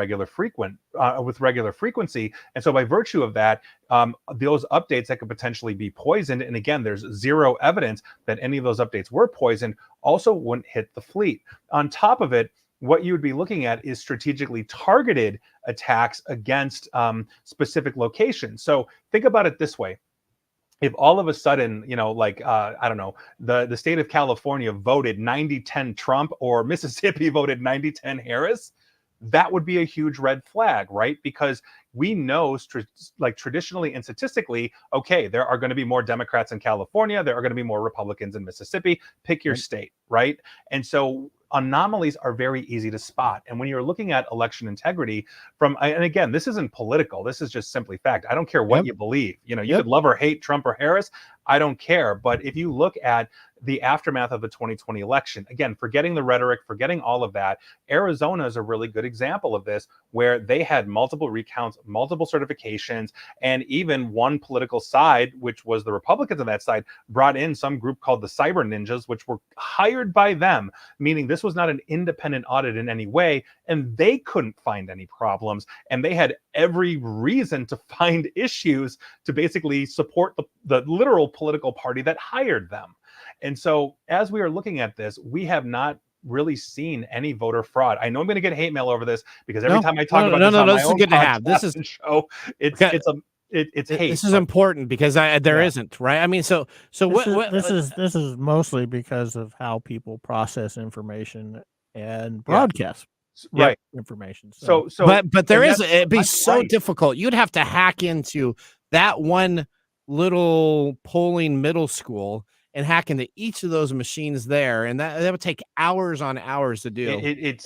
with regular frequency. And so by virtue of that, those updates that could potentially be poisoned, and again, there's zero evidence that any of those updates were poisoned, also wouldn't hit the fleet. On top of it, what you would be looking at is strategically targeted attacks against specific locations. So think about it this way. If all of a sudden, I don't know, the state of California voted 90-10 Trump, or Mississippi voted 90-10 Harris, that would be a huge red flag, right? Because we know, traditionally and statistically, okay, there are going to be more Democrats in California, there are going to be more Republicans in Mississippi. Pick your state, right? And so anomalies are very easy to spot. And when you're looking at election integrity and again, this isn't political, this is just simply fact. I don't care what you believe. You could love or hate Trump or Harris. I don't care. But if you look at the aftermath of the 2020 election, again, forgetting the rhetoric, forgetting all of that, Arizona is a really good example of this, where they had multiple recounts, multiple certifications, and even one political side, which was the Republicans on that side, brought in some group called the Cyber Ninjas, which were hired by them, meaning this was not an independent audit in any way, and they couldn't find any problems, and they had every reason to find issues to basically support the literal political party that hired them. And so as we are looking at this, we have not really seen any voter fraud. I know I'm going to get hate mail over this, because every time I talk about this on my own podcast This is show, it's hate. This is important, because there isn't, right? I mean, so this is mostly because of how people process information and broadcast information. But there is, it'd be so difficult. You'd have to hack into that one little polling middle school and hack into each of those machines there, and that would take hours on hours to do. It's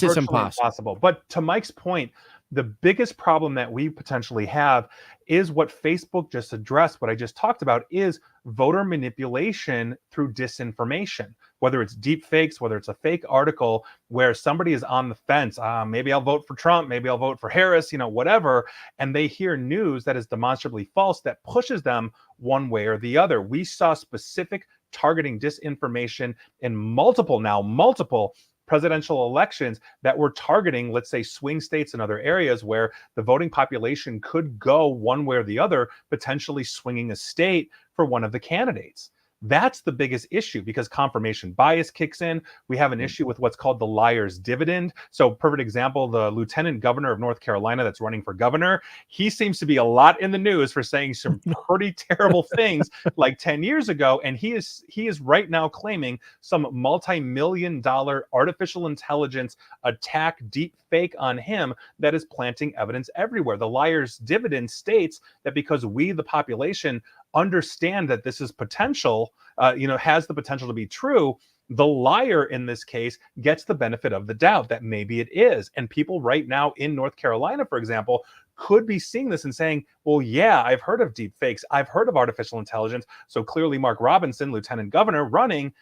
just impossible. But to Mike's point, the biggest problem that we potentially have is what Facebook just addressed, what I just talked about, is voter manipulation through disinformation. whether it's deep fakes, whether it's a fake article where somebody is on the fence, maybe I'll vote for Trump, maybe I'll vote for Harris, whatever, and they hear news that is demonstrably false that pushes them one way or the other. We saw specific targeting disinformation in multiple presidential elections that were targeting, let's say, swing states and other areas where the voting population could go one way or the other, potentially swinging a state for one of the candidates. That's the biggest issue, because confirmation bias kicks in. We have an issue with what's called the liar's dividend. So perfect example, the lieutenant governor of North Carolina that's running for governor, he seems to be a lot in the news for saying some pretty terrible things like 10 years ago. And he is right now claiming some multi-million-dollar artificial intelligence attack deep fake on him that is planting evidence everywhere. The liar's dividend states that because we, the population, understand that this is potential, has the potential to be true, the liar in this case gets the benefit of the doubt that maybe it is. And people right now in North Carolina, for example, could be seeing this and saying, well, yeah, I've heard of deep fakes. I've heard of artificial intelligence. So clearly Mark Robinson, lieutenant governor running,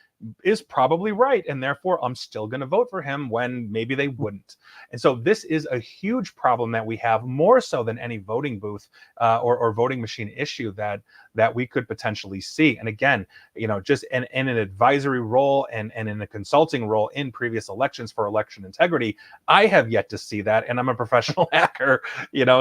is probably right. And therefore, I'm still going to vote for him when maybe they wouldn't. And so this is a huge problem that we have, more so than any voting booth or voting machine issue that we could potentially see. And again, just in an advisory role and in a consulting role in previous elections for election integrity, I have yet to see that. And I'm a professional hacker,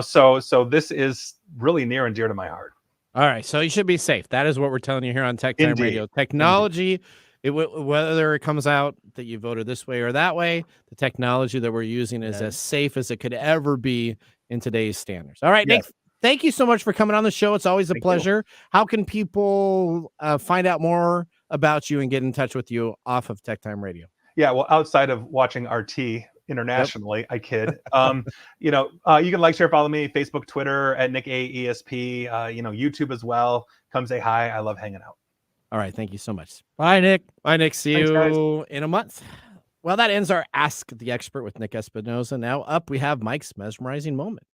so this is really near and dear to my heart. All right. So you should be safe. That is what we're telling you here on Tech Time Indeed. Radio. Technology, whether it comes out that you voted this way or that way, the technology that we're using is as safe as it could ever be in today's standards. All right, Yes. Nick, thank you so much for coming on the show. It's always a pleasure. How can people find out more about you and get in touch with you off of Tech Time Radio? Yeah, well, outside of watching RT internationally, I kid. You can like, share, follow me, Facebook, Twitter at Nick AESP, YouTube as well. Come say hi. I love hanging out. All right. Thank you so much. Bye, Nick. Bye, Nick. See Thanks, you guys. in a month. Well, that ends our Ask the Expert with Nick Espinosa. Now up, we have Mike's mesmerizing moment.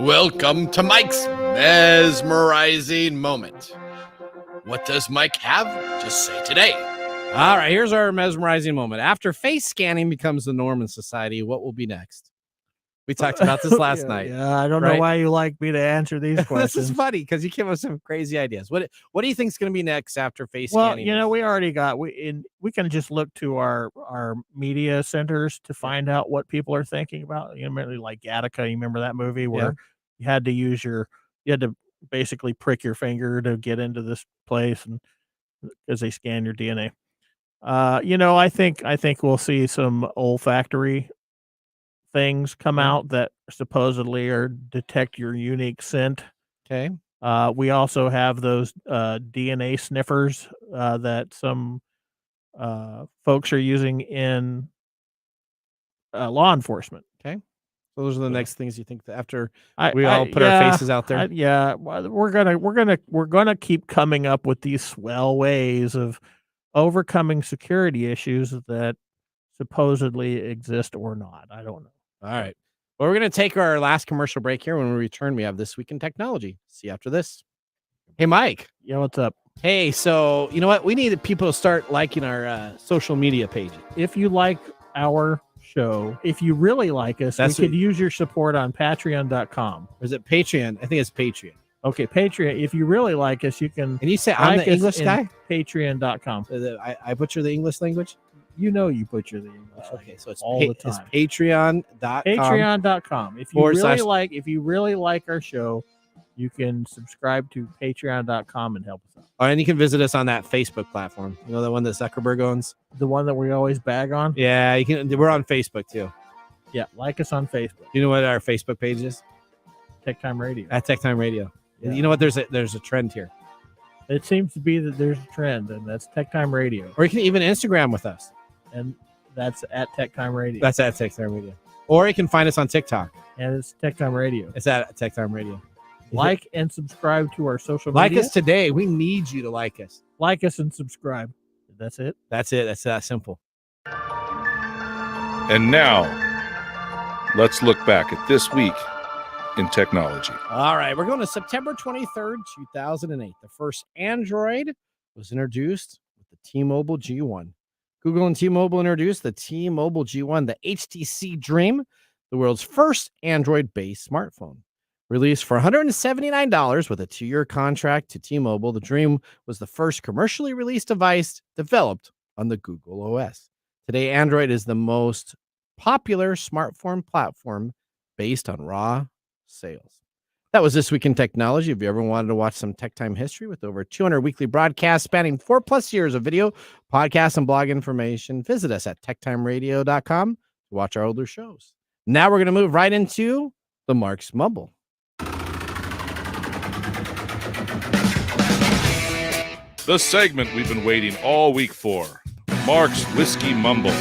Welcome to Mike's mesmerizing moment. What does Mike have to say today? All right, here's our mesmerizing moment. After face scanning becomes the norm in society, what will be next? We talked about this last night. Yeah, I don't know why you like me to answer these questions. This is funny because you came up with some crazy ideas. What do you think is going to be next after face Well, scanning? we already got we can just look to our media centers to find out what people are thinking about. Remember, like Gattaca, you remember that movie where you had to basically prick your finger to get into this place, and because they scan your DNA. I think we'll see some olfactory things come out that supposedly detect your unique scent. Okay. We also have those DNA sniffers that some folks are using in law enforcement. Okay. So those are the next things you think that after we all put our faces out there. We're gonna keep coming up with these swell ways of overcoming security issues that supposedly exist or not. I don't know. All right. Well, we're going to take our last commercial break here. When we return, we have This Week in Technology. See you after this. Hey, Mike. Yeah, what's up? Hey, so you know what? We need people to start liking our social media pages. If you like our show, if you really like us, we could use your support on patreon.com. Or is it Patreon? I think it's Patreon. Okay, Patreon. If you really like us, you can. And you say I'm the English guy? Patreon.com. I butcher the English language? You butcher the English. Okay, so it's all the time. It's Patreon.com. Patreon.com. If you really like our show, you can subscribe to Patreon.com and help us out. Oh, and you can visit us on that Facebook platform. You know, the one that Zuckerberg owns? The one that we always bag on? Yeah, you can. We're on Facebook too. Yeah, like us on Facebook. You know what our Facebook page is? Tech Time Radio. At Tech Time Radio. Yeah. You know what? There's a trend here. It seems to be that there's a trend, and that's Tech Time Radio. Or you can even Instagram with us. And that's at Tech Time Radio. That's at Tech Time Radio. Or you can find us on TikTok. And it's Tech Time Radio. It's at Tech Time Radio. Like and subscribe to our social media. media. Like us today. We need you to like us. Like us and subscribe. That's it. That's it. That's that simple. And now, let's look back at this week in technology. All right. We're going to September 23rd, 2008. The first Android was introduced with the T-Mobile G1. Google and T-Mobile introduced the T-Mobile G1, the HTC Dream, the world's first Android-based smartphone. Released for $179 with a 2-year contract to T-Mobile, the Dream was the first commercially released device developed on the Google OS. Today, Android is the most popular smartphone platform based on raw sales. That was This Week in Technology. If you ever wanted to watch some Tech Time history with over 200 weekly broadcasts spanning 4+ years of video, podcasts, and blog information, visit us at techtimeradio.com to watch our older shows. Now we're going to move right into the Mark's Mumble. The segment we've been waiting all week for. Mark's Whiskey Mumble.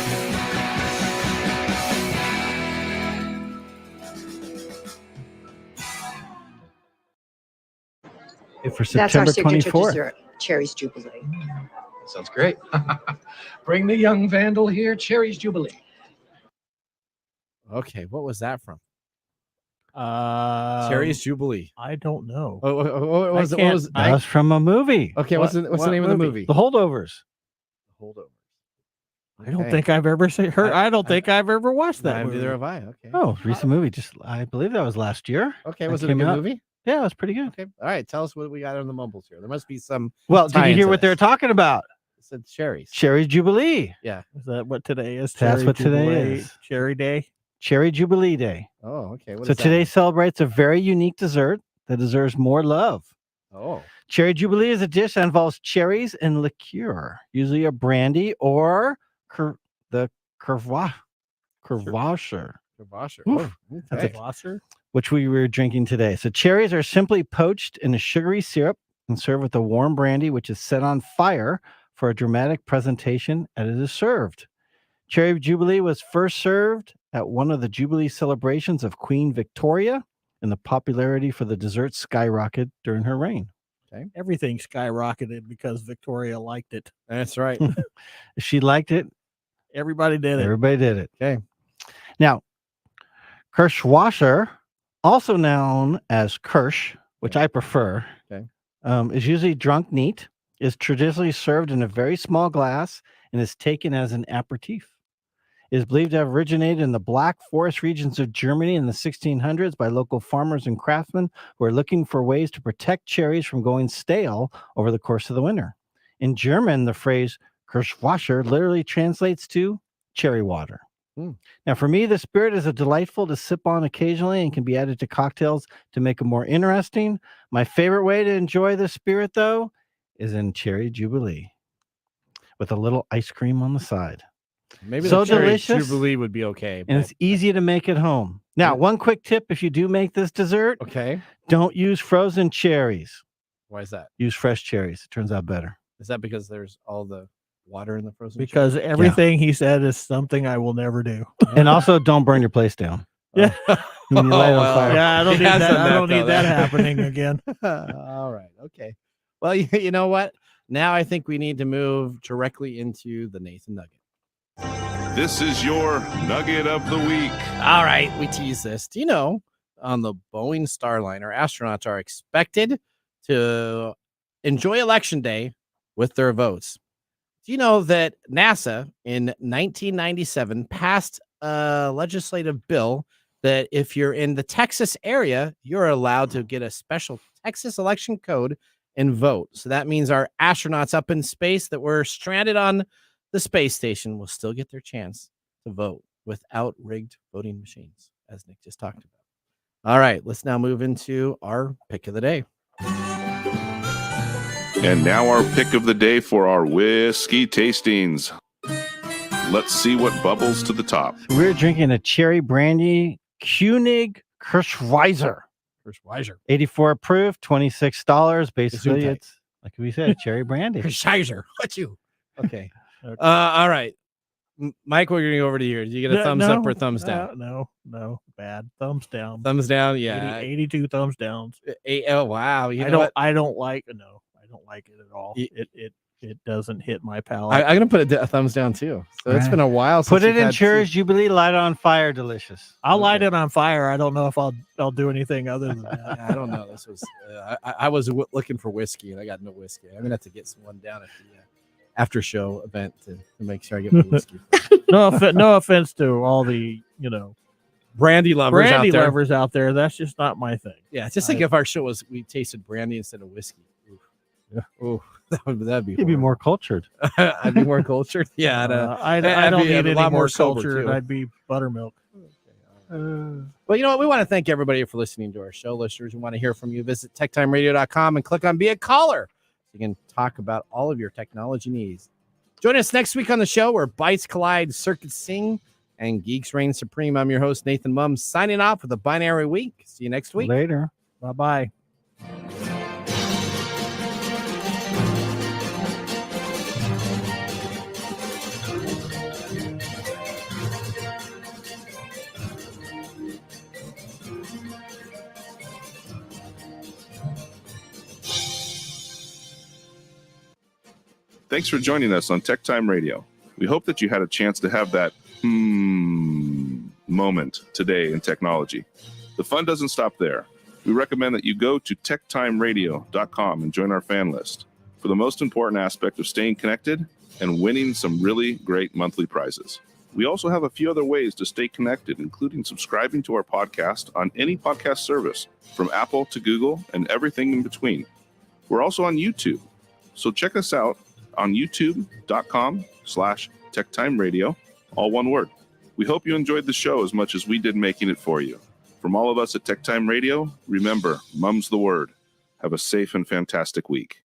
For That's our September signature 24th. dessert, Cherry's Jubilee. Sounds great. Bring the young vandal here, Cherry's Jubilee. Okay, what was that from? Uh, Cherry's Jubilee. I don't know. What was it? What was That was from a movie. Okay, what's the name of the movie? The Holdovers. Holdovers. I don't think I've ever heard. I don't think I've ever watched that movie. Neither have I. Okay. Oh, recent movie. I believe that was last year. Okay, That was it a came good out. movie? Yeah, it was pretty good. Okay. All right, tell us what we got on the mumbles here. There must be some. Well, did you hear what they're talking about? It said cherries. Cherry Jubilee. Yeah. Is that what today is? That's Cherry what today Jubilee, is. Cherry Day. Cherry Jubilee Day. Oh, okay. What So is that? today celebrates a very unique dessert that deserves more love. Oh. Cherry Jubilee is a dish that involves cherries and liqueur, usually a brandy or the Curvasher. Kvassher. Oof. Okay. Kvassher? Which we were drinking today. So cherries are simply poached in a sugary syrup and served with a warm brandy, which is set on fire for a dramatic presentation as it is served. Cherry Jubilee was first served at one of the Jubilee celebrations of Queen Victoria, and the popularity for the dessert skyrocketed during her reign. Okay. Everything skyrocketed because Victoria liked it. That's right. She liked it. Everybody did it. Everybody did it. Okay. Now, Kirschwasser, also known as Kirsch, which I prefer, Okay. Is usually drunk neat, is traditionally served in a very small glass, and is taken as an aperitif. It is believed to have originated in the Black Forest regions of Germany in the 1600s by local farmers and craftsmen who are looking for ways to protect cherries from going stale over the course of the winter. In German, the phrase Kirschwasser literally translates to cherry water. Now, for me, the spirit is delightful to sip on occasionally and can be added to cocktails to make it more interesting. My favorite way to enjoy the spirit, though, is in Cherry Jubilee with a little ice cream on the side. Maybe so the Cherry delicious, Jubilee would be okay. and it's easy to make at home. Now, one quick tip if you do make this dessert, okay, don't use frozen cherries. Why is that? Use fresh cherries. It turns out better. Is that because there's all the water in the frozen? Because everything he said is something I will never do. And also, don't burn your place down. Yeah. When you light it on fire. Yeah, I don't need that. I don't need that happening again. All right. Okay. Well, you know what? Now I think we need to move directly into the Nathan Nugget. This is your Nugget of the Week. All right. We tease this. Do you know on the Boeing Starliner, astronauts are expected to enjoy Election Day with their votes? Do you know that NASA in 1997 passed a legislative bill that if you're in the Texas area, you're allowed to get a special Texas election code and vote. So that means our astronauts up in space that were stranded on the space station will still get their chance to vote without rigged voting machines, as Nick just talked about. All right, let's now move into our pick of the day. And now our pick of the day for our whiskey tastings. Let's see what bubbles to the top. We're drinking a cherry brandy Koenig Kirschweiser. Kirschweiser. 84 approved, $26. Basically, Gesundheit. it's like we said, cherry brandy. Kirschweiser. What you? Okay. All right. Mike, we're going to go over to you. Did you get a thumbs up or thumbs down? No. Bad. Thumbs down. Thumbs down. Yeah. 82 thumbs downs. Oh, wow. You I know what? I don't like it at all. It doesn't hit my palate. I'm going to put a thumbs down too. So it's been a while since Put it we've in had Cherry's Jubilee, light it on fire, delicious. I'll light it on fire. I don't know if I'll do anything other than that. I don't know. This was I was looking for whiskey and I got no whiskey. I'm gonna have to get one down at after show event to make sure I get my whiskey. No offense to all the Brandy lovers brandy out there. lovers out there. That's just not my thing. Yeah, just think if our show was we tasted brandy instead of whiskey. Ooh, that'd be. You'd be more cultured. I'd be more cultured. Yeah, I I'd don't be need a any lot more more sober, culture. too. I'd be buttermilk. Well, you know what? We want to thank everybody for listening to our show. Listeners, we want to hear from you. Visit techtimeradio.com and click on Be a Caller so you can talk about all of your technology needs. Join us next week on the show where bytes collide, circuits sing, and geeks reign supreme. I'm your host, Nathan Mumm, signing off with a binary week. See you next week. Later. Bye-bye. Thanks for joining us on TechTime Radio. We hope that you had a chance to have that moment today in technology. The fun doesn't stop there. We recommend that you go to techtimeradio.com and join our fan list for the most important aspect of staying connected and winning some really great monthly prizes. We also have a few other ways to stay connected, including subscribing to our podcast on any podcast service, from Apple to Google and everything in between. We're also on YouTube, so check us out on youtube.com/techtimeradio, all one word. We hope you enjoyed the show as much as we did making it for you. From all of us at TechTime Radio, remember, mum's the word. Have a safe and fantastic week.